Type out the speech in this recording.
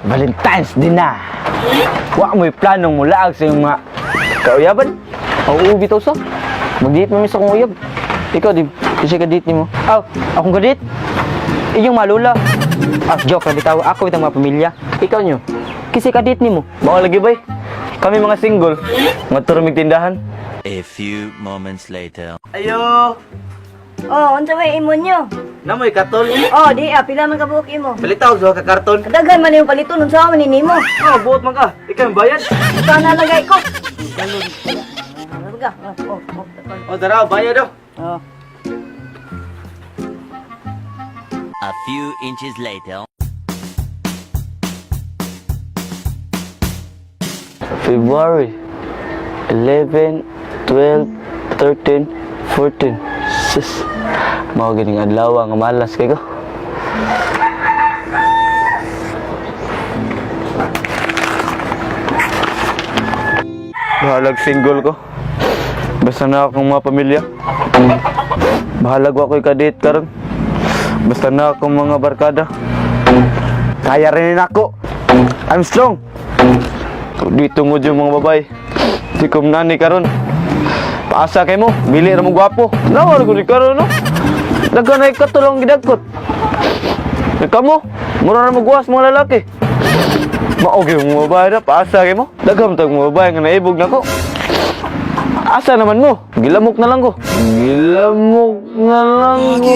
Valentine's din na. Wa mo'y planong mulaag sa iyong mga kauyaban. Mauubi tao sa. Mag-date mo sa kong uyab. Ikaw, di. Kasi ka-date ni mo. Aw, akong ka-date? Iyong malula. Joke lang bitaw. Ako itang mga pamilya. Ikaw nyo. Kasi ka-date ni mo. Baka lagi ba? Kami mga single. Maturumig tindahan. A few moments later. Ayo! Oh, unsa may imo nyo? Namoy katol. Oh, di pila man ka buhok imo. Palitaw sa kakarton. Kadaghan man yung paliton unsa man nimo. Buot man ka. Ikaw yung bayad. Ito na lagay ko. Ano ka? Dara, bayad daw. Oh. A few inches later. February 11, 12, 13, 14. Sus. Mao gining adlaw nga malas kay ko. Bahalag single ko. Basta na akong mga pamilya. Bahalag ako i-date karon. Basta na akong mga barkada. Kaya rin ako. I'm strong. Di tungod yung mga babae. Di ko nani karon. Paasa kay mo, bili ra mo gwapo. Nawala ko ni karon no. Daganay ka tulong gidagkot. Kamo, mura ra mo guwas mga lalaki. Maogi mo babae na paasa kay mo. Dagham tag mo babae nga naibog nako. Asa naman mo? Gilamok na lang ko. Gilamok na lang ko.